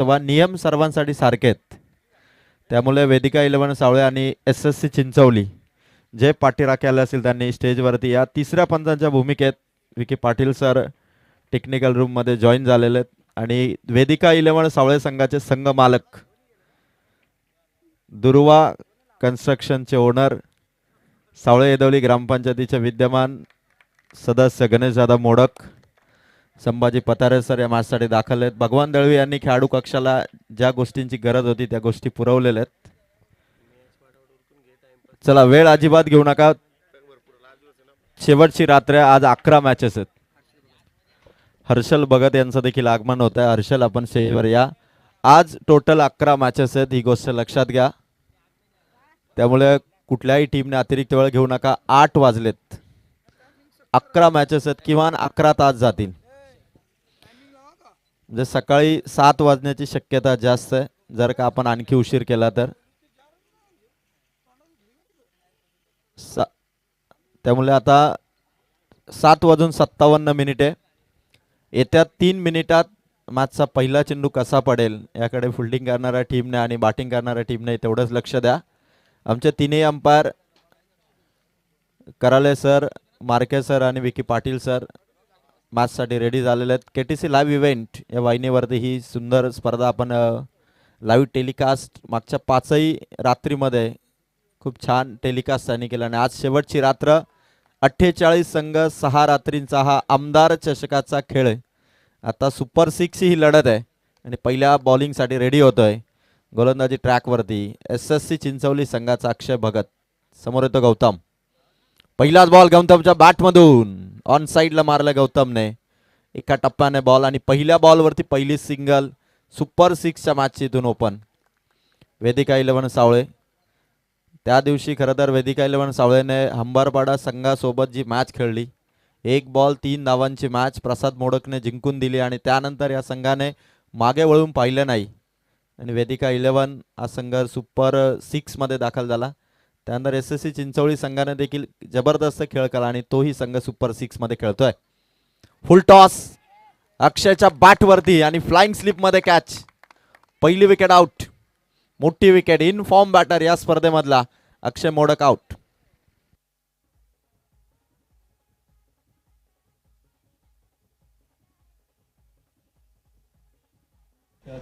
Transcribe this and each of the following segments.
तेव्हा नियम सर्वांसाठी सारखे आहेत. त्यामुळे वेदिका 11 सावळे आणि SSC चिंचवली जे पाठीराखे आले असतील त्यांनी स्टेजवरती या. तिसऱ्या पंचांच्या भूमिकेत विकी पाटील सर टेक्निकल रूममध्ये जॉईन झालेले आहेत. आणि वेदिका 11 सावळे संघाचे संघ मालक दुर्वा कन्स्ट्रक्शनचे ओनर, सावळे येदवली ग्रामपंचायतीचे विद्यमान सदस्य गणेशदादा मोडक, संभाजी पतारे सर या मॅचसाठी दाखल आहेत. भगवान दळवी यांनी खेळाडू कक्षाला ज्या गोष्टींची गरज होती त्या गोष्टी पुरवलेल्या आहेत. चला वेळ अजिबात घेऊ नका. शेवटची रात्र आज 11 मॅचेस आहेत. हर्षल भगत यांचं देखील आगमन होत आहे. हर्षल आपण स्टेजवर या. आज टोटल 11 मॅचेस आहेत, ही गोष्ट लक्षात घ्या. त्यामुळे कुठल्याही टीमने अतिरिक्त वेळ घेऊ नका. 8 वाजलेत, 11 मॅचेस आहेत, किमान 11 तास जातील. म्हणजे सकाळी 7 वाजण्याची शक्यता जास्त आहे जर का आपण आणखी उशीर केला तर. त्यामुळे आता 7:57 येत्या 3 मिनिटात मॅचचा पहिला चेंडू कसा पडेल याकडे फिल्डिंग करणाऱ्या टीमने आणि बॅटिंग करणाऱ्या टीमने तेवढंच लक्ष द्या. आमचे तिन्ही अंपायर कराले सर, मार्के सर आणि विकी पाटील सर मॅचसाठी रेडी झालेले आहेत. KTC लाईव्ह इव्हेंट या वाहिनीवरती ही सुंदर स्पर्धा आपण लाईव्ह टेलिकास्ट मागच्या 5ही रात्रीमध्ये खूप छान टेलिकास्ट त्यांनी केला. आणि आज शेवटची रात्र 48 संघ 6 रात्रींचा हा आमदार चषकाचा खेळ आहे. आता सुपर 6 ही लढत आहे आणि पहिल्या बॉलिंगसाठी रेडी होतोय गोलंदाजी ट्रॅकवरती SSC चिंचवली संघाचा अक्षय भगत. समोर येतो गौतम. पहिलाच बॉल गौतमच्या बॅटमधून ऑन साईडला मारला गौतमने. एका टप्प्याने बॉल आणि पहिल्या बॉलवरती पहिली सिंगल. सुपर 6च्या मॅचची इथून ओपन. वेदिका 11 सावळे. त्या दिवशी खरं तर वेदिका 11 सावळेने हंबरपाडा संघासोबत जी मॅच खेळली, 1 बॉल 3 धावांची मॅच प्रसाद मोडकने जिंकून दिली आणि त्यानंतर या संघाने मागे वळून पाहिलं नाही आणि वेदिका 11 हा संघ सुपर 6 मध्ये दाखल झाला. त्यानंतर SSC चिंचवली संघाने देखील जबरदस्त खेळ केला आणि तोही संघ सुपर 6 मध्ये खेळतोय. फुल टॉस अक्षयच्या बॅटवरती आणि फ्लाइंग स्लिप मध्ये कॅच. पहिली विकेट आउट. मोठी विकेट. इन फॉर्म बॅटर या स्पर्धेमधला अक्षय मोडक आउट.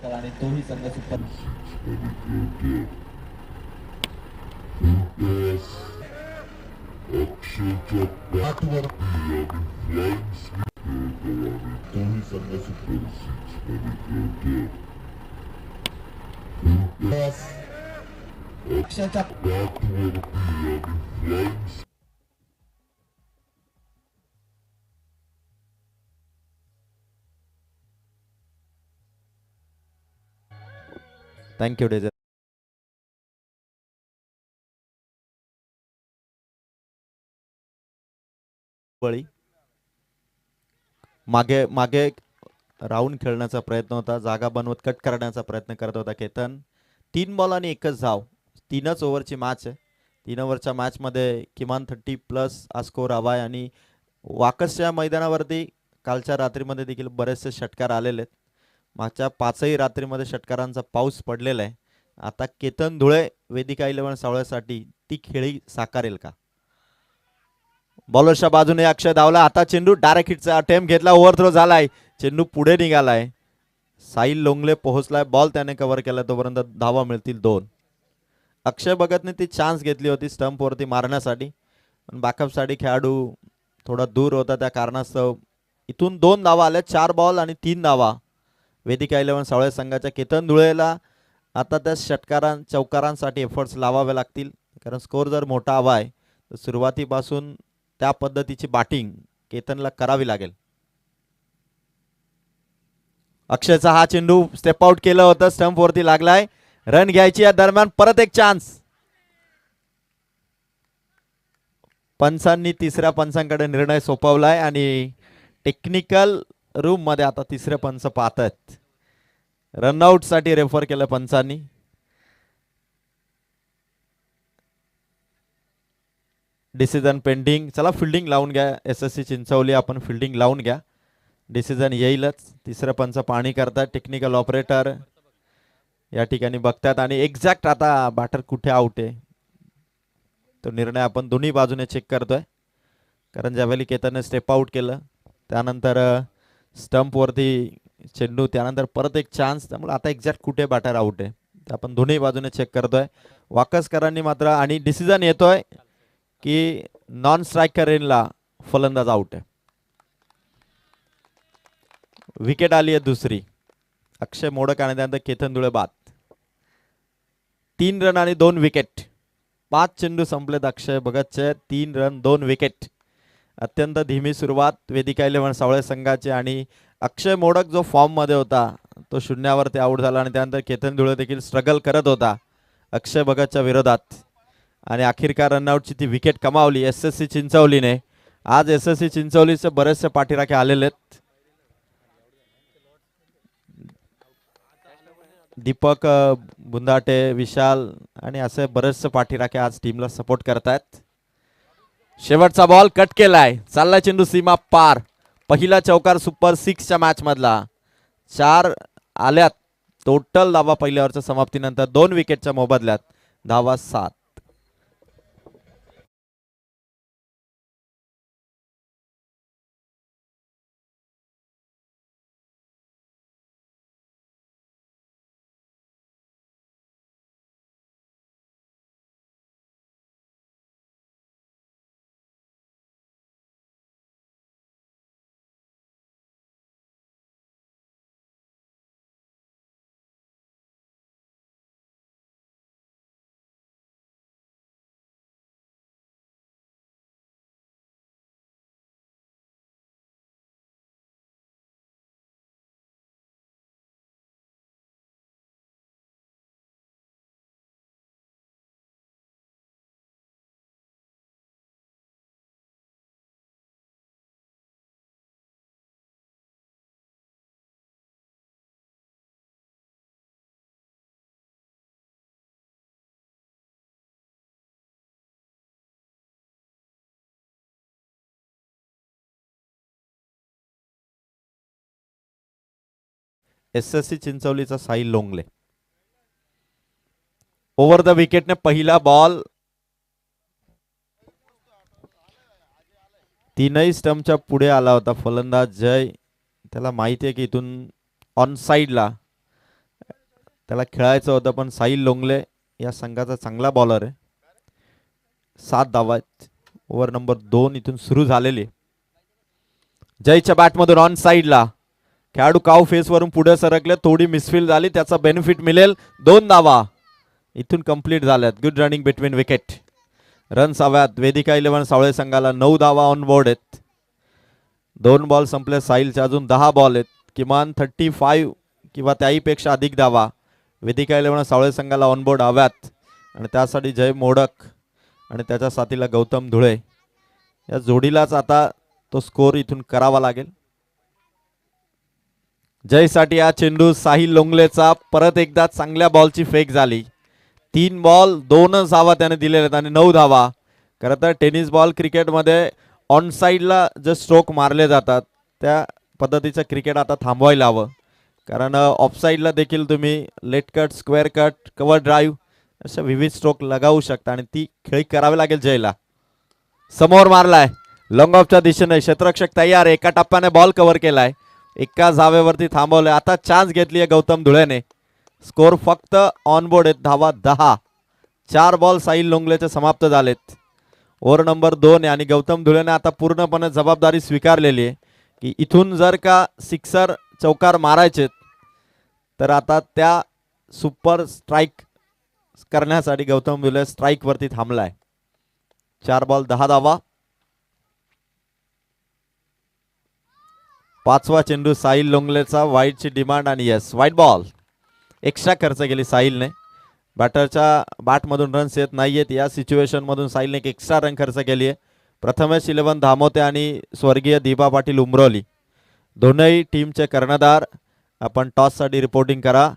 आणि तोही संघ सुपर थँक्यू डेजर. मागे मागे राऊंड खेळण्याचा प्रयत्न होता, जागा बनवत कट करण्याचा प्रयत्न करत होता केतन. 3 बॉल आणि 1च धाव. 3च ओव्हरची मॅच आहे. 3 ओव्हरच्या मॅचमध्ये किमान 30+ हा स्कोर हवा आहे. आणि वाकसच्या मैदानावरती कालच्या रात्रीमध्ये देखील बरेचसे षटकार आलेले आहेत. मागच्या 5ही रात्रीमध्ये षटकारांचा पाऊस पडलेला आहे. आता केतन धुळे वेदिका 11 सावळ्यासाठी ती खेळी साकारेल का? बॉलरच्या बाजूने अक्षय धावला. आता चेंडू डायरेक्ट हिटचा अटेम्प्ट घेतला. ओव्हरथ्रो झालाय. चेंडू पुढे निघालाय. साहिल लोंगले पोहोचलाय. बॉल त्याने कव्हर केला. तोपर्यंत धावा मिळतील 2. अक्षय भगतने ती चान्स घेतली होती स्टंपवरती मारण्यासाठी, पण बॅकअपसाठी खेळाडू थोडा दूर होता. त्या कारणास्तव इथून 2 धावा आल्या. 4 बॉल आणि 3 धावा वेदिका 11 सावळे संघाच्या. केतन धुळेला आता त्या चौकारांसाठी एफर्ट्स लावावे लागतील, कारण स्कोर जर मोठा हवा आहे तर सुरुवातीपासून त्या पद्धतीची बॅटिंग केतनला करावी लागेल. अक्षयचा हा चेंडू स्टेप आउट केलं होतं, स्टंप वरती लागलाय. रन घ्यायची या दरम्यान परत एक चान्स. पंचांनी तिसऱ्या पंचांकडे निर्णय सोपवलाय आणि टेक्निकल रूम मध्ये आता तिसरे पंच पाहतात. रनआउट साठी रेफर केलं पंचांनी. Decision pending. चला फिल्डिंग लावून घ्या SSC चिंचवली. आपण फिल्डिंग लावून घ्या, डिसिजन येईलच. तिसरं पंच पाहणी करतात टेक्निकल ऑपरेटर या ठिकाणी बघतात आणि एक्झॅक्ट आता बॅटर कुठे आउट आहे तो निर्णय आपण दोन्ही बाजूने चेक करतोय. कारण ज्यावेळी केतनने स्टेप आउट केलं त्यानंतर स्टंपवरती चेंडू, त्यानंतर परत एक चान्स, त्यामुळे आता एक्झॅक्ट कुठे बॅटर आउट आहे ते आपण दोन्ही बाजूने चेक करतोय. वाकसकरांनी मात्र आणि डिसिजन येतोय की नॉन स्ट्रायकर रेनला फलंदाज आउट आहे. विकेट आली आहे दुसरी. अक्षय मोडक आणि त्यानंतर केतन धुळे बाद. 3 रन आणि 2 विकेट. 5 चेंडू संपलेत अक्षय भगतचे. 3 रन 2 विकेट. अत्यंत धीमी सुरुवात वेदिका 11 सावळे संघाची आणि अक्षय मोडक जो फॉर्म मध्ये होता तो शून्यावरती आउट झाला आणि त्यानंतर केतन धुळे देखील स्ट्रगल करत होता अक्षय भगतच्या विरोधात आणि अखेरकार रनआउटची ती विकेट कमावली एसएससी चिंचवलीने. आज एसएससी चिंचवलीचे बरेचसे पाठीराखे आलेले आहेत. दीपक बुंदाटे, विशाल आणि असे बरेचसे पाठीराखे आज टीमला सपोर्ट करतायत. शेवटचा बॉल कट केलाय. चाललाय चेंडू सीमा पार. पहिला चौकार सुपर 6 च्या मॅच मधला. 4 आल्यात टोटल धावा पहिल्या ओव्हरच्या समाप्तीनंतर 2 विकेटच्या मोबदल्यात. धावा 7. एसएससी चिंचवलीचा साहिल लोंगले. ओव्हर द विकेटने पहिला बॉल. तीनही स्टंपच्या पुढे आला होता फलंदाज जय. त्याला माहिती आहे की इथून ऑन साइडला त्याला खेळायचं होतं, पण साहिल लोंगले या संघाचा चांगला बॉलर आहे. 7 धावा. ओव्हर नंबर 2 इथून सुरू झालेली. जयच्या बॅटमधून ऑन साइडला खेळाडू काव फेस वरून पुढे सरकले. थोडी मिसफील्ड झाली, त्याचा बेनिफिट मिळेल. 2 धावा इथून कंप्लीट झाल्यात. Good running between wicket. Runs हव्यात. वेदिका 11 सावळे संघाला 9 धावा ऑन बोर्ड आहेत. 2 बॉल संपले साहिलचे. अजून 10 बॉल आहेत. किमान 35 किंवा त्याहीपेक्षा अधिक धावा वेदिका 11 सावळे संघाला ऑन बोर्ड हव्यात आणि त्यासाठी जय मोडक आणि त्याच्या साथीला गौतम धुळे या जोडीलाच आता तो स्कोर इथून करावा लागेल. जयसाठी हा चेंडू साहिल लोंगलेचा. परत एकदा चांगल्या बॉलची फेक झाली. 3 बॉल 2 धावा त्याने दिलेले आहेत आणि 9 धावा. खरं तर टेनिस बॉल क्रिकेटमध्ये ऑन साइडला जे स्ट्रोक मारले जातात त्या पद्धतीचं क्रिकेट आता थांबवायला हवं. कारण ऑफ साइडला देखील तुम्ही late cut, square cut, cover drive अशा विविध स्ट्रोक लगावू शकता आणि ती खेळी करावी लागेल जयला. समोर मारलाय लॉंग ऑफच्या दिशेने. क्षेत्ररक्षक तयार आहे. एका टप्प्याने बॉल कव्हर केलाय. एका जावेवरती थांबवलंय. आता चान्स घेतली आहे गौतम धुळेने. स्कोर फक्त ऑन बोर्ड आहेत. धावा 10. 4 बॉल साहिल लोंगलेचे समाप्त झालेत. ओव्हर नंबर 2 आणि गौतम धुळेने आता पूर्णपणे जबाबदारी स्वीकारलेली आहे की इथून जर का सिक्सर चौकार मारायचे तर आता त्या सुपर स्ट्राईक करण्यासाठी गौतम धुळे स्ट्राईक वरती थांबलाय. 4 बॉल 10 धावा. 5वा चेंडू साहिल लोंगलेचा. वाईटची डिमांड आणि यस वाईट बॉल. एक्स्ट्रा खर्च केली साहिलने. बॅटरच्या बॅटमधून रन्स येत नाहीयेत. या सिच्युएशन मधून साहिलने एक एक्स्ट्रा रन खर्च केली आहे. प्रथमेश 11 धामोते आणि स्वर्गीय दीपा पाटील उमरोली दोनही टीमचे कर्णधार आपण टॉस साठी रिपोर्टिंग करा.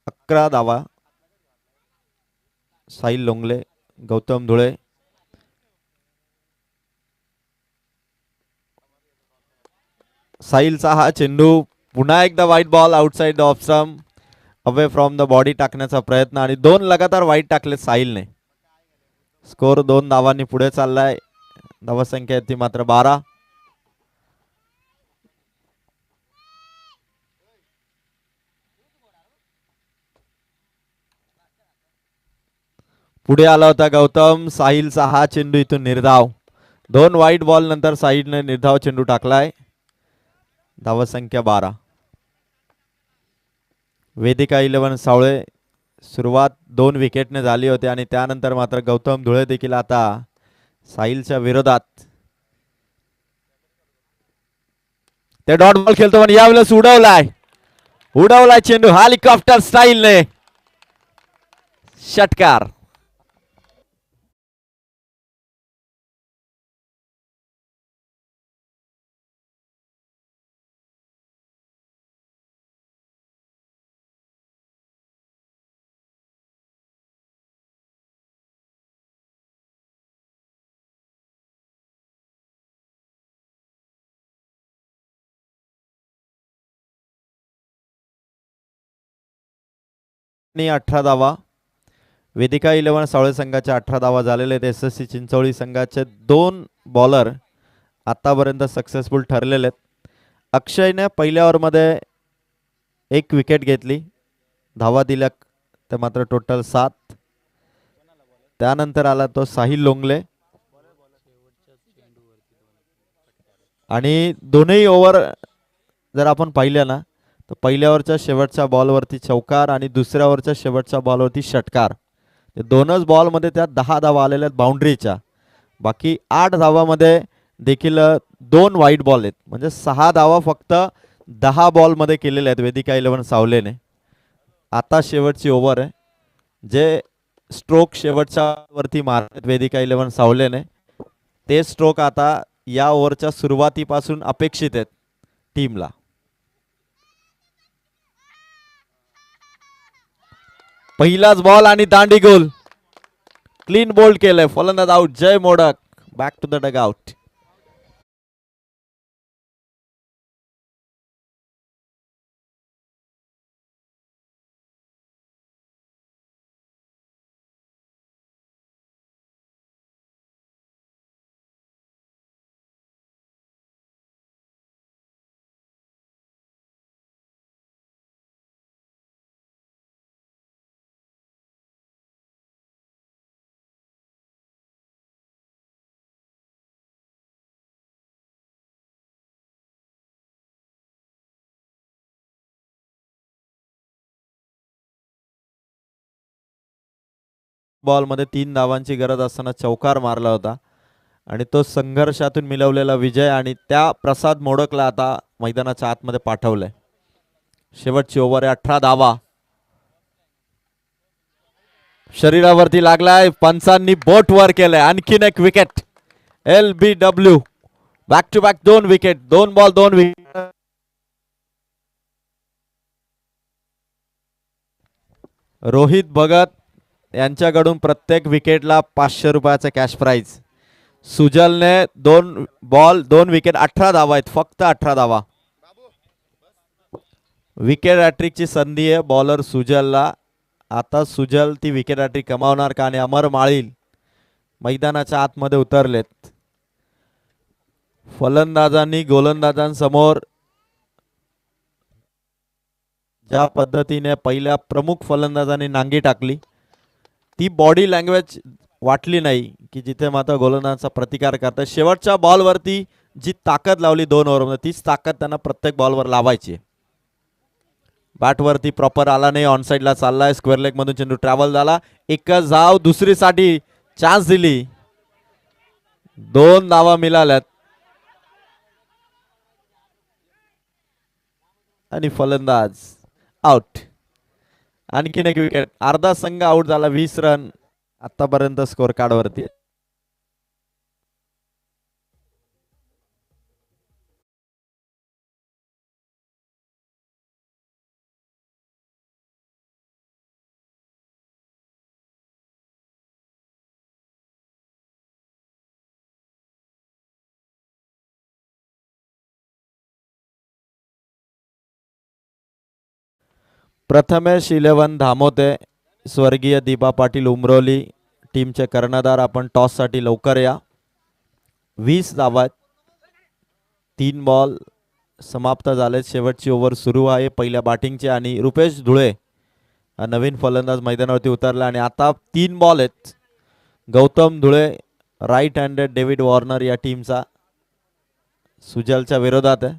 11 धावा. साहिल लोंगले, गौतम धुळे. साहिलचा हा चेंडू पुन्हा एकदा white ball outside off stump. Away from the body टाकण्याचा प्रयत्न आणि 2 लगातार वाईट टाकले साहिलने. स्कोर 2 धावांनी पुढे चाललाय. धावसंख्या ती मात्र 12. पुढे आला होता गौतम. साहिलचा हा चेंडू इथून निर्धाव. 2 वाईट बॉल नंतर साहिलने निर्धाव चेंडू टाकलाय. धावसंख्या 12. वेदिका 11 सावळे सुरुवात 2 विकेटने झाली होती आणि त्यानंतर मात्र गौतम धुळे देखील आता साहिलच्या विरोधात ते डॉट बॉल खेळतो पण यावेळेस उडवलाय चेंडू हेलिकॉप्टर स्टाईलने. षटकार. आणि 18 धावा. वेदिका 11 सावळे संघाच्या 18 धावा झालेले आहेत. SSC चिंचोळी संघाचे 2 बॉलर आतापर्यंत सक्सेसफुल ठरलेले आहेत. अक्षयने पहिल्या ओव्हरमध्ये 1 विकेट घेतली. धावा दिल्या ते मात्र टोटल 7. त्यानंतर आला तो साहिल लोंगले आणि दोनही ओव्हर जर आपण पाहिल्या ना तर पहिल्या ओव्हरच्या शेवटच्या बॉलवरती चौकार आणि दुसऱ्या ओव्हरच्या शेवटच्या बॉलवरती षटकार. ते दोनच बॉलमध्ये त्या 10 धावा आलेल्या आहेत बाउंड्रीच्या. बाकी 8 धावामध्ये देखील 2 वाईट बॉल आहेत. म्हणजे 6 धावा फक्त 10 बॉलमध्ये केलेल्या आहेत वेदिका 11 सावलेने. आता शेवटची ओव्हर आहे. जे स्ट्रोक शेवटच्या वरती मारत वेदिका 11 सावलेने ते स्ट्रोक आता या ओव्हरच्या सुरुवातीपासून अपेक्षित आहेत टीमला. पहिलाच बॉल आणि दांडी गोल. क्लीन बोल्ड केलंय. फलंदाज out. Jay Modak back to the dugout. बॉलमध्ये 3 धावांची गरज असताना चौकार मारला होता आणि तो संघर्षातून मिळवलेला विजय आणि त्या प्रसाद मोडकला आता मैदानाच्या आतमध्ये पाठवलंय. शेवटची ओव्हर आहे. 18 धावा. शरीरावरती लागलाय. पंचांनी बोट वर केलंय. आणखीन एक wicket. LBW back to back 2 wicket. 2 ball 2 wicket. Rohit Bhagat यांच्याकडून प्रत्येक विकेटला 500 रुपयाचा कॅश प्राइज. सुजलने 2 बॉल 2 विकेट. 18 धावा आहेत. फक्त 18 धावा. विकेट हॅट्रिकची संधी आहे बॉलर सुजलला. आता सुजल ती विकेट हॅट्रिक कमावणार का आणि अमर माळील मैदानाच्या आतमध्ये उतरलेत. फलंदाजांनी गोलंदाजांसमोर ज्या पद्धतीने पहिल्या प्रमुख फलंदाजांनी नांगी टाकली ती बॉडी लँग्वेज वाटली नाही की जिथे मात्र गोलंदाजांचा प्रतिकार करतात. शेवटच्या बॉलवरती जी ताकद लावली 2 ओव्हरमध्ये तीच ताकद त्यांना प्रत्येक बॉलवर लावायची. बॅटवरती प्रॉपर आला नाही. ऑन साईडला चाललाय. स्क्वेअर लेग मधून चेंडू ट्रॅव्हल झाला. एकच धाव. दुसरीसाठी चान्स दिली. 2 धावा मिळाल्यात आणि फलंदाज आउट. आणखीन एक विकेट. अर्धा संघ आउट झाला. 20 रन आतापर्यंत स्कोर कार्ड वरती. प्रथमेश 11 धामोते, स्वर्गीय दिबा पाटील उमरोली टीमचे कर्णधार. आपण टॉस साठी लवकर या. 20 धावा, 3 बॉल समाप्त झाले. शेवटची ओव्हर सुरू आहे पहिल्या बॅटिंगची आणि रुपेश धुळे हा नवीन फलंदाज मैदानावरती उतरला आणि आता 3 बॉल आहेत. Gautam Dhule right handed David Warner या टीमचा सुजलच्या विरोधात आहे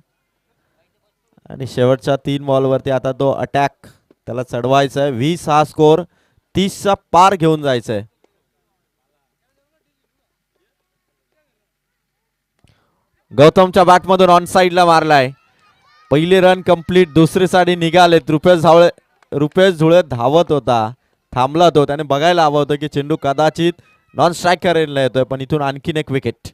आणि शेवटच्या 3 बॉलवरती आता तो अटॅक त्याला चढवायचा आहे. 20 हा स्कोर, 30चा पार घेऊन जायचा आहे. गौतमच्या बॅटमधून ऑन साइडला मारलाय. पहिली रन कंप्लीट. दुसरी साठी निघालेत. रुपेश धुळे धावत होता, थांबला तो. त्याने बघायला हवं होतं की चेंडू कदाचित नॉन स्ट्रायकर एंडला येतोय, पण इथून आणखीन एक विकेट.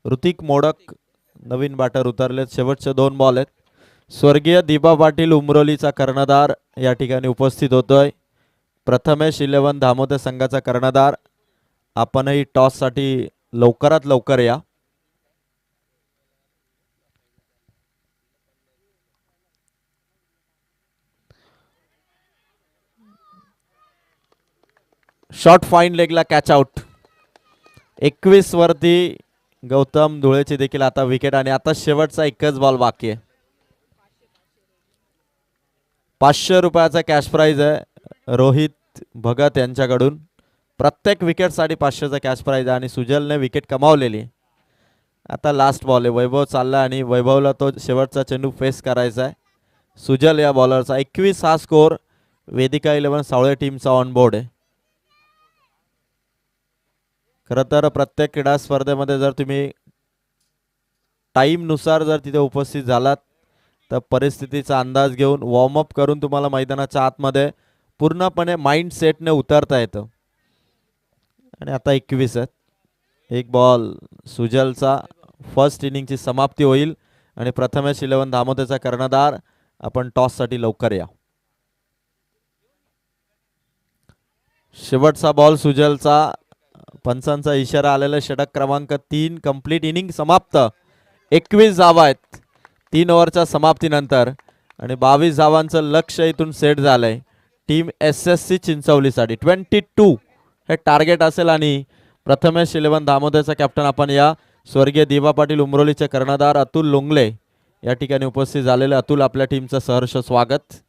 ऋतिक मोडक नवीन बॅटर उतरलेत. शेवटचे 2 बॉल आहेत. स्वर्गीय दिबा पाटील उमरोलीचा कर्णधार या ठिकाणी उपस्थित होतोय. प्रथमेश 11 धामोते संघाचा कर्णधार. आपणही टॉस साठी लवकरात लवकर या. शॉट फाईन लेगला कॅच आउट. 21 वरती गौतम धुळेची देखील आता विकेट आणि आता शेवटचा एकच बॉल बाकी आहे. 500 रुपयाचा कॅश प्राइज आहे रोहित भगत यांच्याकडून. प्रत्येक विकेटसाठी 500चा कॅश प्राइज आहे आणि सुजलने विकेट कमावलेली. आता लास्ट बॉल आहे. वैभव चालला आणि वैभवला तो शेवटचा चेंडू फेस करायचा आहे. सुजल या बॉलरचा. 21 हा स्कोर. वेदिका 11 सावळे टीमचा ऑन बोर्ड आहे. खरं तर प्रत्येक क्रीडा स्पर्धेमध्ये जर तुम्ही टाइम नुसार जर तिथे उपस्थित झालात तर परिस्थितीचा अंदाज घेऊन वॉर्मअप करून तुम्हाला मैदानाच्या आतमध्ये पूर्णपणे माइंड सेटने उतरता येतं. आणि आता 21 आहेत. एक बॉल सुजलचा. फर्स्ट इनिंगची समाप्ती होईल आणि प्रथमेश 11 धामोतेचा कर्णधार. आपण टॉस साठी लवकर या. शेवटचा बॉल सुजलचा. पंचांचा इशारा आलेला. षटक क्रमांक 3. कंप्लीट इनिंग समाप्त. 21 धावा आहेत 3 ओव्हरच्या समाप्तीनंतर आणि 22 धावांचं लक्ष इथून सेट झालंय टीम SSC चिंचवलीसाठी. 22 हे टार्गेट असेल आणि प्रथमेश 11 धामोतेचा कॅप्टन आपण या. स्वर्गीय दिबा पाटील उमरोलीचे कर्णधार अतुल लोंगले या ठिकाणी उपस्थित झालेले. अतुल, आपल्या टीमचं सहर्ष स्वागत.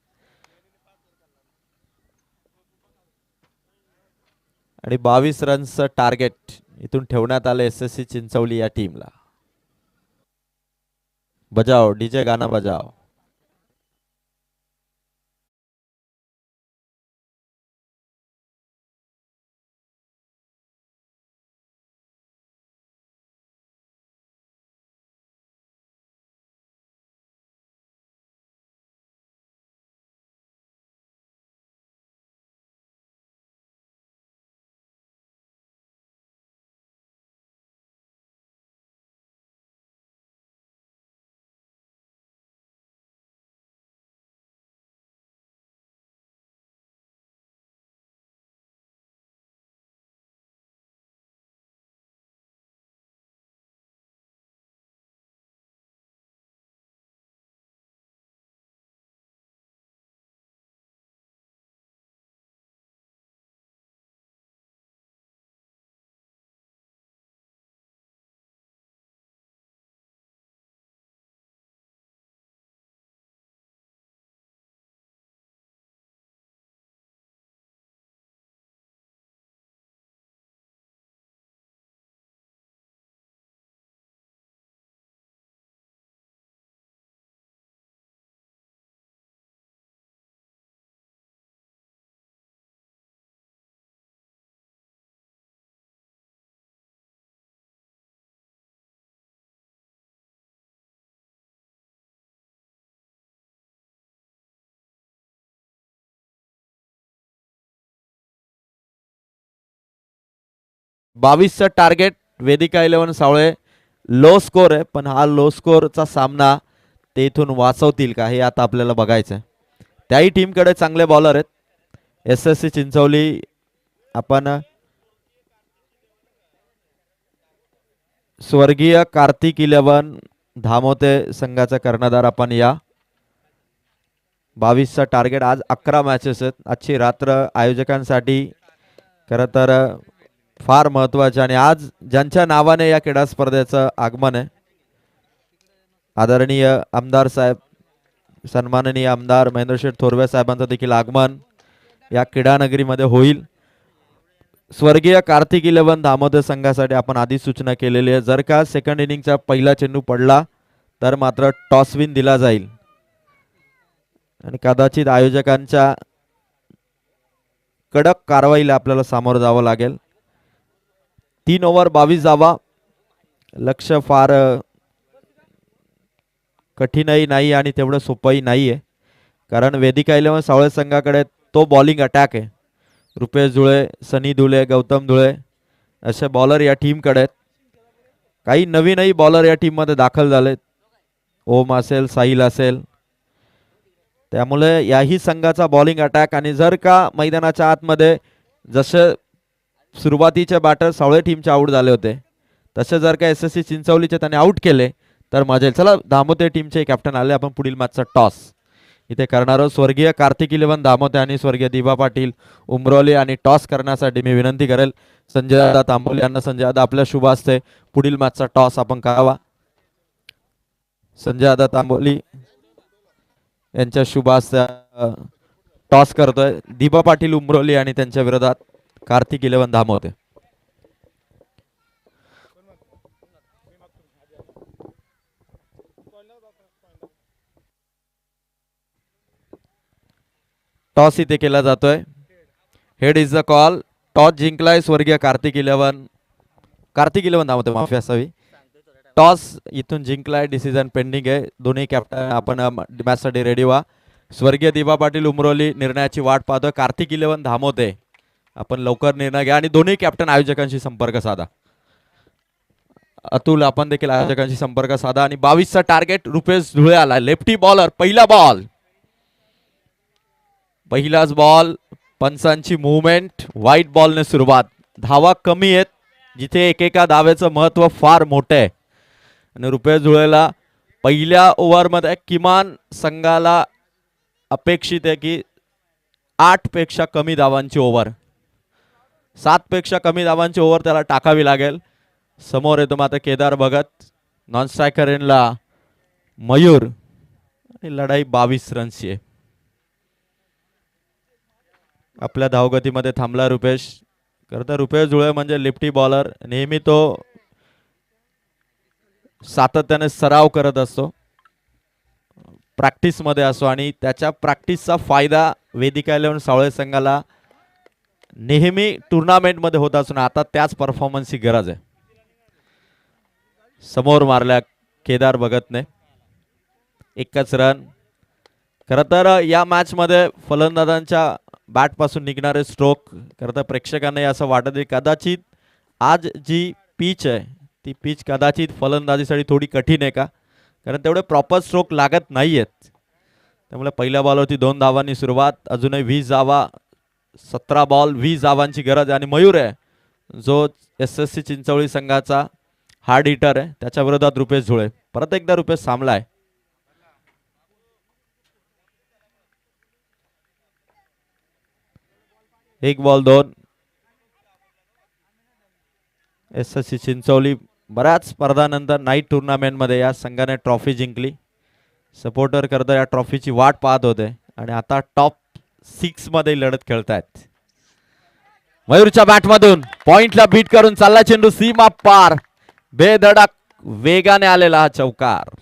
आणि 22 रन्सचं टार्गेट इथून ठेवण्यात आलं SSC चिंचवली या टीमला. बजाव डीजे गाना बजाव. 22चं टार्गेट वेदिका 11 सावळे. लो स्कोर आहे, पण हा लो स्कोरचा सामना ते इथून वाचवतील का हे आता आपल्याला बघायचं आहे. त्याही टीमकडे चांगले बॉलर आहेत. SSC चिंचवली आपण स्वर्गीय कार्तिक 11 धामोते संघाचा कर्णधार आपण या. 22चा टार्गेट. आज 11 मॅचेस आहेत. आजची रात्र आयोजकांसाठी खरं तर फार महत्वाचे आणि आज ज्यांच्या नावाने या क्रीडा स्पर्धेचं आगमन आहे, आदरणीय आमदार साहेब, सन्माननीय आमदार महेंद्रशेठ थोरवे साहेबांचं देखील आगमन या क्रीडानगरीमध्ये होईल. स्वर्गीय कार्तिक 11 धामोदर संघासाठी आपण आधी सूचना केलेली आहे, जर का सेकंड इनिंगचा पहिला चेंडू पडला तर मात्र टॉस विन दिला जाईल आणि कदाचित आयोजकांच्या कडक कारवाईला आपल्याला सामोरं जावं लागेल. 3 ओव्हर 22 धावा. लक्ष फार कठीणही नाही आणि तेवढं सोपंही नाही आहे, कारण वेदिका 11 सावळे संघाकडे तो बॉलिंग अटॅक आहे. रुपेश धुळे, सनी धुळे, गौतम धुळे असे बॉलर या टीमकडे आहेत. काही नवीनही बॉलर या टीममध्ये दाखल झालेत. ओम असेल, साहिल असेल. त्यामुळे याही संघाचा बॉलिंग अटॅक आणि जर का मैदानाच्या आतमध्ये जसे सुरुवातीचे बॅटर सावळे टीमचे आउट झाले होते तसे जर का SSC चिंचवलीचे त्याने आउट केले तर मजा येईल. चला धामोते टीमचे कॅप्टन आले, आपण पुढील मॅचचा टॉस इथे करणार आहोत. स्वर्गीय कार्तिक 11 धामोते आणि स्वर्गीय दिबा पाटील उमरोली आणि टॉस करण्यासाठी मी विनंती करेल संजय दादा तांबोली यांना. संजय दादा आपल्या शुभ हस्ते पुढील मॅचचा टॉस आपण करावा. संजय दादा तांबोली यांच्या शुभ हस्ते टॉस करतोय दिबा पाटील उमरोली आणि त्यांच्या विरोधात कार्तिक 11 धामोते. टॉस इथे केला जातोय. Head is the call. Toss जिंकलाय स्वर्गीय कार्तिक 11 धावते, माफी असावी. टॉस इथून जिंकलाय. डिसिजन पेंडिंग आहे. दोन्ही कॅप्टन आपण मॅचसाठी रेडी व्हा. स्वर्गीय दिबा पाटील उमरोली निर्णयाची वाट पाहतोय. कार्तिक 11 धामोते आपण लवकर निर्णय घ्या आणि दोन्ही कॅप्टन आयोजकांशी संपर्क साधा. अतुल आपण देखील आयोजकांशी संपर्क साधा. आणि 22चा टार्गेट रुपेश धुळे आला. Lefty bowler. पहिला बॉल, पहिलाच बॉल. पंचांची मुवमेंट. व्हाईट बॉलने सुरुवात. धावा कमी आहेत जिथे एकेका धावेचं महत्व फार मोठं आहे आणि रुपेश धुळेला पहिल्या ओव्हरमध्ये किमान संघाला अपेक्षित आहे की 8 पेक्षा कमी धावांची ओव्हर, 7 पेक्षा कमी धावांची ओव्हर त्याला टाकावी लागेल. समोर येतो मात्र केदार भगत. नॉन स्ट्रायकर एंडला मयूर आणि लढाई 22 रन्सची आहे. आपल्या धावगतीमध्ये थांबला रुपेश. खरं रुपेश धुळे म्हणजे लेफ्टी बॉलर. नेहमी तो सातत्याने सराव करत असतो, प्रॅक्टिस मध्ये असतो आणि त्याच्या प्रॅक्टिसचा फायदा वेदिका 11 सावळे संघाला नेहमी टुर्नामेंट मध्ये होत असून आता त्याच परफॉर्मन्सची गरज आहे. समोर मारल्या केदार भगतने. एकच रन. खरं तर या मॅच मध्ये फलंदाजांच्या बॅट पासून निघणारे स्ट्रोक खरं तर प्रेक्षकांना असं वाटत आहे कदाचित आज जी पिच आहे ती पिच कदाचित फलंदाजीसाठी थोडी कठीण आहे का, कारण तेवढे प्रॉपर स्ट्रोक लागत नाही आहेत. त्यामुळे पहिल्या बॉलवरती 2 धावांनी सुरुवात. अजूनही 20 धावा. 17 बॉल 20 धावांची गरज आहे आणि मयूर आहे जो SSC चिंचवली संघाचा हार्ड हिटर आहे, त्याच्या विरोधात रुपेश धुळे. परत एकदा रुपेश सामलाय. एक बॉल 2. SSC चिंचवली बऱ्याच स्पर्धानंतर नाईट टुर्नामेंट मध्ये या संघाने ट्रॉफी जिंकली. सपोर्टर करता या ट्रॉफीची वाट पाहत होते आणि आता टॉप 6 मध्ये लढत खेळतायत. मयूरच्या बॅटमधून पॉइंटला बीट करून चालला चेंडू सीमा पार. बेधडक वेगाने आलेला हा चौकार.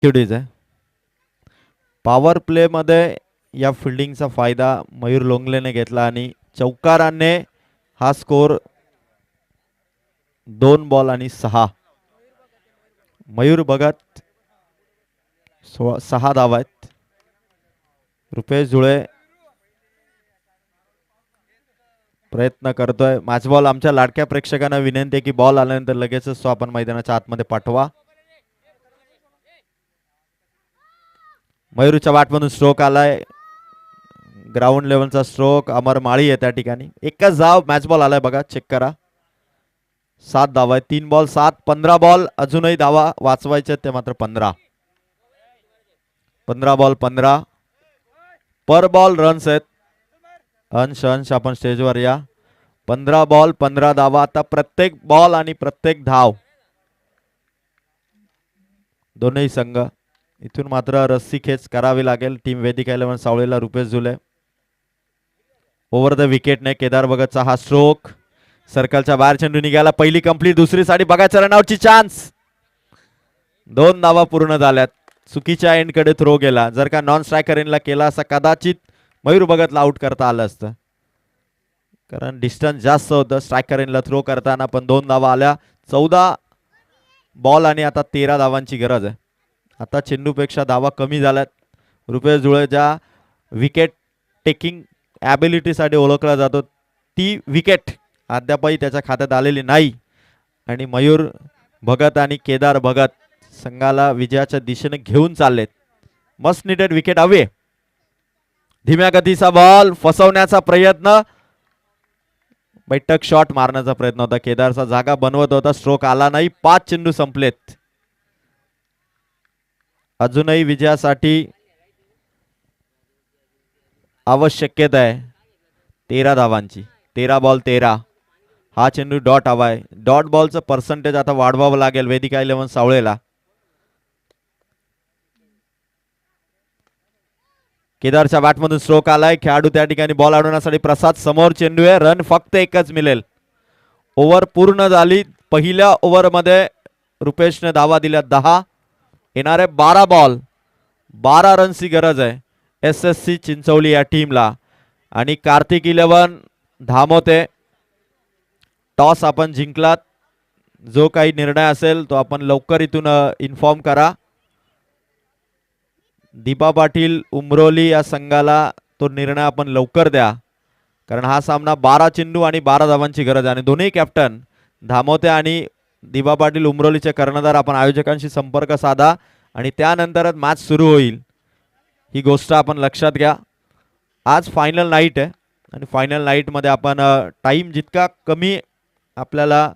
आहे. पॉवर प्ले मध्ये या फिल्डिंगचा फायदा मयूर लोंगलेने घेतला आणि चौकाराने हा स्कोर 2 बॉल आणि 6. मयूर भगत 6 धावा आहेत. रुपेश जुळे प्रयत्न करतोय. Match ball. आमच्या लाडक्या प्रेक्षकांना विनंती आहे की बॉल आल्यानंतर लगेचच तो आपण मैदानाच्या आतमध्ये पाठवा. मयूरच्या बॅटमधून स्ट्रोक आलाय. ग्राउंड लेवलचा स्ट्रोक. अमर माळी आहे त्या ठिकाणी. एकच धाव. मॅच बॉल आलाय बघा, चेक करा. 7 धावा आहे. 3 बॉल 7. 15 बॉल. अजूनही धावा वाचवायचे ते मात्र 15. 15 बॉल 15. पर बॉल रन्स आहेत. अंश आपण स्टेजवर या. 15 बॉल 15 धावा. आता प्रत्येक बॉल आणि प्रत्येक धाव दोन्ही संघ. इथून मात्र रस्सी खेच करावी लागेल टीम वेदिका 11 सावळेला. रुपेश जुले ओव्हर द विकेटने केदार भगतचा हा स्ट्रोक. सर्कलच्या बाहेर चेंडू निघाला. पहिली कंप्लीट. दुसरी साठी बघायचं रनआउटची चान्स. 2 धावा पूर्ण झाल्यात. चुकीच्या एंडकडे थ्रो गेला. जर का नॉन स्ट्रायकर एंडला केला असा कदाचित मयूर भगतला आउट करता आलं असतं, कारण डिस्टन्स जास्त होतं स्ट्रायकर एंडला थ्रो करताना. पण 2 धावा आल्या. 14 बॉल आणि आता 13 धावांची गरज आहे. आता चेंडूपेक्षा धावा कमी झाल्यात. रुपेश जुळे ज्या विकेट टेकिंग ॲबिलिटीसाठी ओळखला जातो ती विकेट अद्यापही त्याच्या खात्यात आलेली नाही. आणि मयूर भगत आणि केदार भगत संघाला विजयाच्या दिशेने घेऊन चाललेत. मस्ट निडेड विकेट हवे. धीम्या गतीचा बॉल. फसवण्याचा प्रयत्न. बैठक शॉट मारण्याचा प्रयत्न होता. केदारचा जागा बनवत होता. स्ट्रोक आला नाही. 5 चेंडू संपलेत. अजूनही विजयासाठी आवश्यकता आहे 13 धावांची. 13 बॉल 13. हा चेंडू डॉट हवाय. डॉट बॉलचं पर्सेंटेज आता वाढवावं लागेल वेदिका 11 सावळेला. केदारच्या बॅटमधून स्ट्रोक आलाय. खेळाडू त्या ठिकाणी बॉल अडवण्यासाठी प्रसाद समोर. चेंडू आहे. रन फक्त एकच मिळेल. ओव्हर पूर्ण झाली. पहिल्या ओव्हरमध्ये रुपेशने धावा दिल्या 10. येणारे 12 बॉल 12 रनची गरज आहे SSC चिंचवली या टीमला. आणि कार्तिक 11 धामोते. टॉस आपण जिंकलात. जो काही निर्णय असेल तो आपण लवकर इथून इन्फॉर्म करा. दीपा पाटील उमरोली या संघाला तो निर्णय आपण लवकर द्या, कारण हा सामना 12 चेंडू आणि 12 धावांची गरज आहे. आणि दोन्ही कॅप्टन धामोते आणि दीपा पाटील उमरोलीचे कर्णधार आपण आयोजकांशी संपर्क साधा आणि त्यानंतरच मॅच सुरू होईल. ही गोष्ट आपण लक्षात घ्या. आज फायनल नाईट आहे आणि फायनल नाईटमध्ये आपण टाईम जितका कमी आपल्याला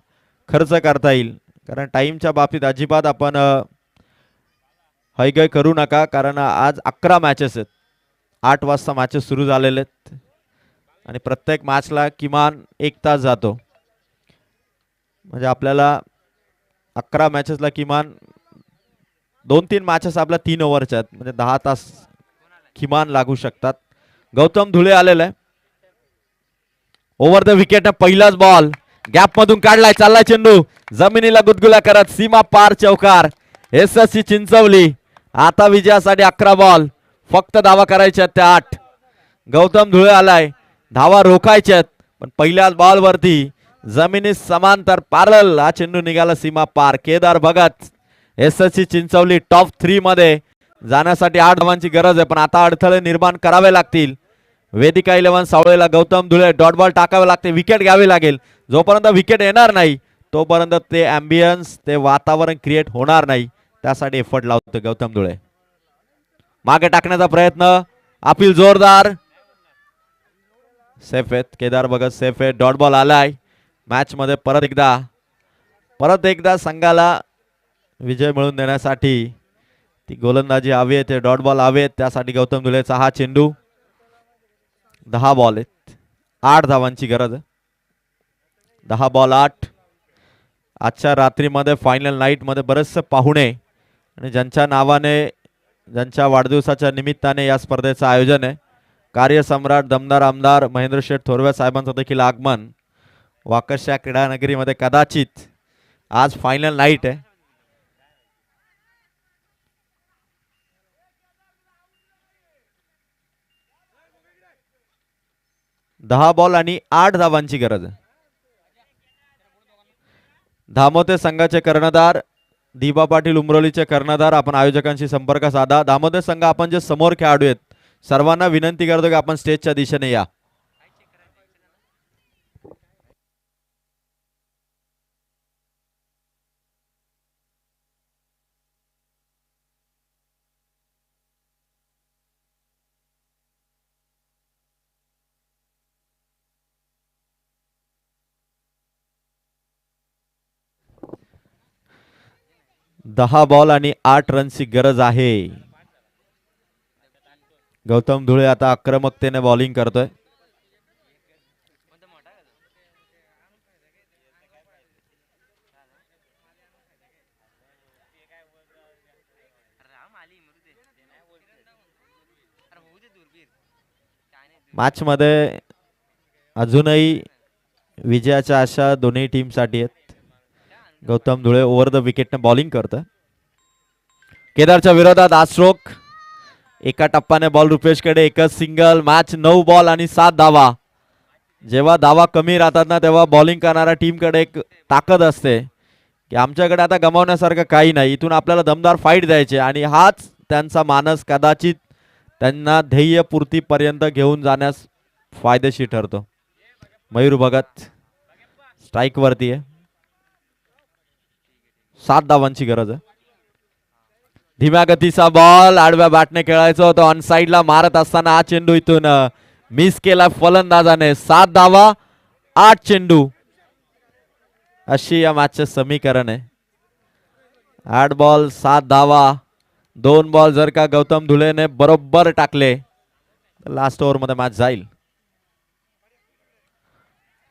खर्च करता येईल, कारण टाईमच्या बाबतीत अजिबात आपण हैगय करू नका, कारण आज 11 मॅचेस आहेत. 8 वाजता मॅचेस सुरू झालेले आहेत आणि प्रत्येक मॅचला किमान 1 तास जातो. म्हणजे आपल्याला 11 मॅचेसला किमान 2-3 मॅचेस आपल्या 3 ओव्हरच्या आहेत, म्हणजे 10 तास किमान लागू शकतात. गौतम धुळे आलेला आहे. Over the wicket. पहिलाच बॉल गॅप मधून काढलाय. चाललाय चेंडू जमिनीला गुदगुल्या करत सीमा पार चौकार. SSC चिंचवली आता विजयासाठी 11 बॉल. फक्त धावा करायच्या त्या 8. गौतम धुळे आलाय. धावा रोखायच्यात पण पहिल्याच बॉल वरती जमिनी समांतर पॅरल हा चेंडू निघाला सीमा पार. केदार भगत SSC चिंचवली टॉप 3 मध्ये जाण्यासाठी 8 धावांची गरज आहे, पण आता अडथळे निर्माण करावे लागतील. वेदिका 11 सावळेला गौतम धुळे डॉट बॉल टाकावे लागते. विकेट घ्यावी लागेल. जोपर्यंत विकेट येणार नाही तोपर्यंत ते ॲम्बियन्स ते वातावरण क्रिएट होणार नाही. त्यासाठी एफर्ट लावतो गौतम धुळे. मागे टाकण्याचा प्रयत्न. अपील जोरदार. सेफ आहेत. केदार भगत सेफ आहे. डॉट बॉल आलाय. मॅच मध्ये परत एकदा संघाला विजय मिळवून देण्यासाठी ती गोलंदाजी हवी आहे, ते डॉट बॉल हवे आहेत. त्यासाठी गौतम धुळेचा हा चेंडू. 10 बॉल आहेत. 8 धावांची गरज आहे. 10 बॉल 8. आजच्या रात्रीमध्ये फायनल नाईट मध्ये बरेचसे पाहुणे आणि ज्यांच्या नावाने ज्यांच्या वाढदिवसाच्या निमित्ताने या स्पर्धेचं आयोजन आहे. कार्यसम्राट दमदार आमदार महेंद्र शेठ थोरवे साहेबांचं देखील आगमन वाकशा क्रीडा नगरीमध्ये कदाचित. आज फायनल नाईट आहे. 10 बॉल आणि 8 धावांची गरज आहे. धामोते संघाचे कर्णधार दिबा पाटील उमरोलीचे कर्णधार आपण आयोजकांशी संपर्क साधा. धामोते संघ आपण जे समोर खेळाडू आहेत सर्वांना विनंती करतो की आपण स्टेजच्या दिशेने या. दहा बॉल आणि 8 रनची गरज आहे. गौतम धुळे आता आक्रमकतेने बॉलिंग करतोय. मॅच मध्ये अजूनही विजयाच्या आशा दोन्ही टीम साठी आहेत. गौतम धुळे ओव्हर द विकेटने बॉलिंग करतोय. केदारच्या विरोधात आज स्ट्रोक. एका टप्प्याने बॉल रुपेशकडे, एकच सिंगल. मॅच 9 बॉल आणि 7 धावा. जेव्हा धावा कमी राहतात ना तेव्हा बॉलिंग करणाऱ्या टीमकडे एक ताकद असते की आमच्याकडे आता गमावण्यासारखं काही नाही, इथून आपल्याला दमदार फाईट द्यायचे. आणि हाच त्यांचा मानस कदाचित त्यांना ध्येयपूर्तीपर्यंत घेऊन जाण्यास फायदेशीर ठरतो. मयूर भगत स्ट्राईक वरती आहे. 7 धावांची गरज आहे. धीम्या गतीचा बॉल आडव्या बॅटने खेळायचं होतं. ऑन साइडला मारत असताना हा चेंडू इथून मिस केला फलंदाजाने. 7 धावा 8 चेंडू अशी या मॅचचे समीकरण आहे. 8 बॉल 7 धावा. 2 बॉल जर का गौतम धुलेने बरोबर टाकले तर लास्ट ओव्हर मध्ये मॅच जाईल.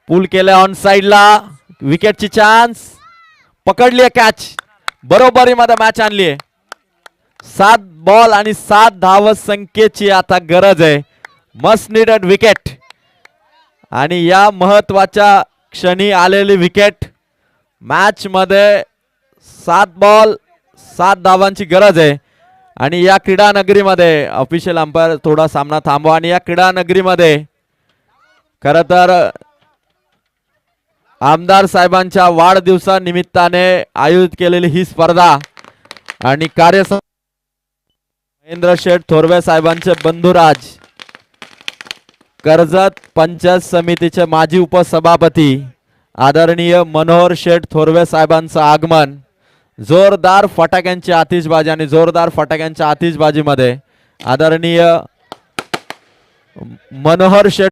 पुल केले ऑन साइडला. विकेटची चान्स. पकडली कॅच. बरोबरीमध्ये मॅच आणली. 7 बॉल आणि 7 धाव संख्येची आता गरज आहे. Must needed wicket. आणि या महत्वाच्या क्षणी आलेली विकेट. मॅच मध्ये 7 बॉल 7 धावांची गरज आहे. आणि या क्रीडा नगरीमध्ये ऑफिशियल अंपायर थोडा सामना थांबवा. आणि या क्रीडा नगरीमध्ये खर तर आमदार साहेबांच्या वाढदिवसानिमित्ताने आयोजित केलेली ही स्पर्धा आणि महेंद्र शेठ थोरवे साहेबांचे बंधुराज, कर्जत पंचायत समितीचे माजी उपसभापती आदरणीय मनोहर शेठ थोरवे साहेबांचं आगमन. जोरदार फटाक्यांची आतिषबाजी आणि जोरदार फटाक्यांच्या आतिषबाजीमध्ये आदरणीय मनोहर शेठ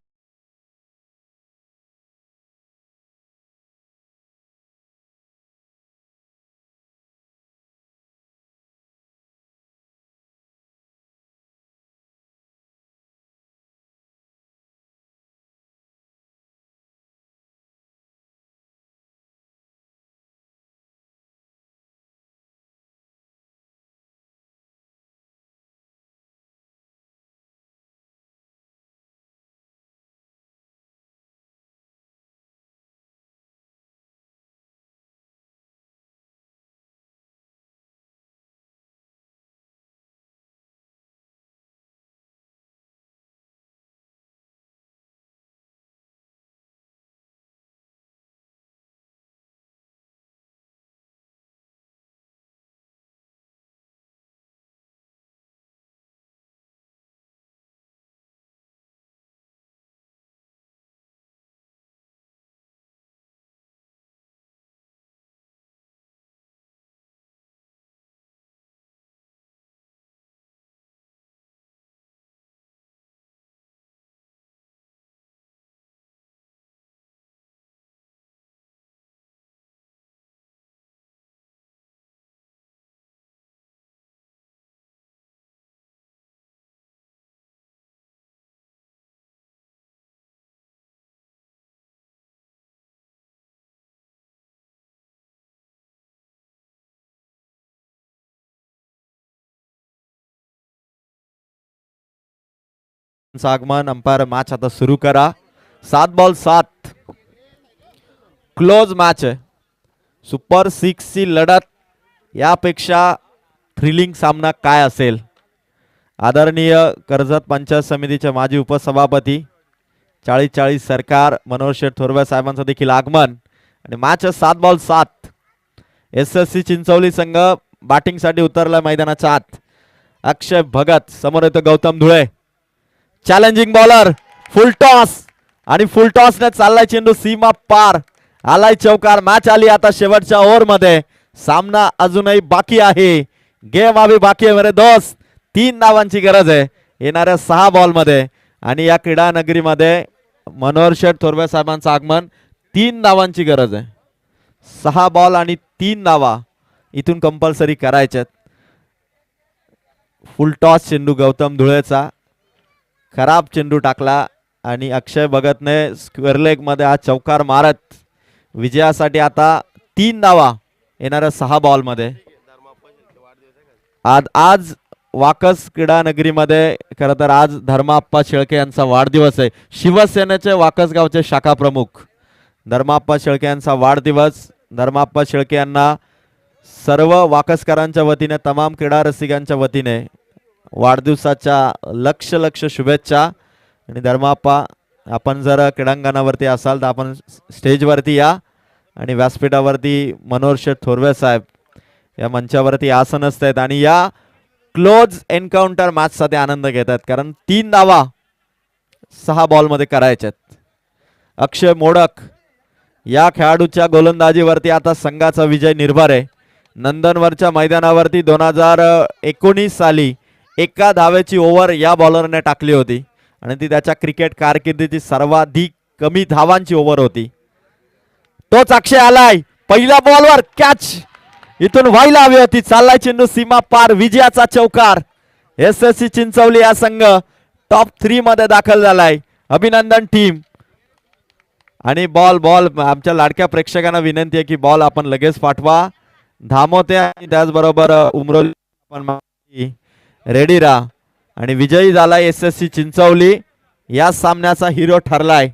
आगमन. अंपायर मॅच आता सुरू करा. 7 बॉल 7 क्लोज मॅच आहे. सुपर 6 ची लढत यापेक्षा थ्रिलिंग सामना काय असेल. आदरणीय कर्जत पंचायत समितीचे माजी उपसभापती 40-40 सरकार. मनोहर शेठ थोरवे साहेबांचं देखील आगमन आणि मॅच 7 बॉल 7. SSC चिंचवली संघ बॅटिंग साठी उतरला मैदानाच्या आत. अक्षय भगत समोर येतो गौतम धुळे. चॅलेंजिंग बॉलर, फुल टॉस आणि फुल टॉस ने चाललाय चेंडू सीमा पार. आलाय चौकार. मॅच आली आता शेवटच्या ओव्हर मध्ये. सामना अजूनही बाकी आहे. गेम अभी बाकी आहे मेरे दोस्त. 3 धावांची गरज आहे येणाऱ्या 6 बॉल मध्ये आणि या क्रीडा नगरीमध्ये मनोहर शेठ थोरवे साहेबांचं आगमन. 3 धावांची गरज आहे. 6 बॉल आणि 3 धावा इथून कंपल्सरी करायच्यात. फुल टॉस चेंडू गौतम धुळेचा, खराब चेंडू टाकला आणि अक्षय भगतने स्क्वेअर लेग मध्ये हा चौकार मारत विजयासाठी आता 3 धावा येणाऱ्या 6 बॉल मध्ये. आज वाकस क्रीडा नगरीमध्ये खरं तर आज धर्माप्पा शेळके यांचा वाढदिवस आहे. शिवसेनेचे वाकस गावचे शाखा प्रमुख धर्माप्पा शेळके यांचा वाढदिवस. धर्माप्पा शेळके यांना सर्व वाकसकरांच्या वतीने, तमाम क्रीडा रसिकांच्या वतीने वाढदिवसाच्या लक्ष शुभेच्छा. आणि धर्माप्पा, आपण जर क्रीडांगणावरती असाल तर आपण स्टेजवरती या आणि व्यासपीठावरती मनोहर शेठ थोरवे साहेब या मंचावरती आसन असतात आणि या क्लोज एन्काउंटर मॅच साठी आनंद घेतात, कारण 3 धावा 6 बॉल मध्ये करायच्यात. अक्षय मोडक या खेळाडूच्या गोलंदाजीवरती आता संघाचा विजय निर्भर आहे. नंदनवरच्या मैदानावरती 2019 साली 1 धावेची ओव्हर या बॉलरने टाकली होती आणि ती त्याच्या क्रिकेट कारकिर्दीची सर्वाधिक कमी धावांची ओव्हर होती. तोच अक्षय आलाय. पहिल्या बॉलवर कॅच इथून व्हायला हवी होती. चाललाय चेंडू सीमा पार. विजयाचा चौकार. SSC चिंचवली हा संघ टॉप 3 मध्ये दाखल झालाय. अभिनंदन टीम. आणि बॉल आमच्या लाडक्या प्रेक्षकांना विनंती आहे की बॉल आपण लगेच पाठवा. धामोते आणि त्याचबरोबर उमरोली आपण रेडी राहा. आणि विजयी झालाय SSC चिंचवली. या सामन्याचा हिरो ठरलाय.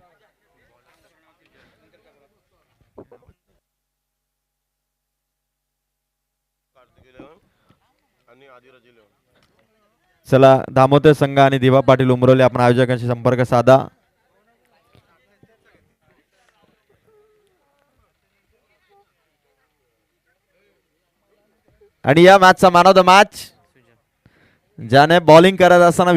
चला, दामोदर संघ आणि दिवा पाटील उमरोली आपण आयोजकांशी संपर्क साधा. आणि या मॅचचा मॅन ऑफ द मॅच ज्याने बॉलिंग करत असताना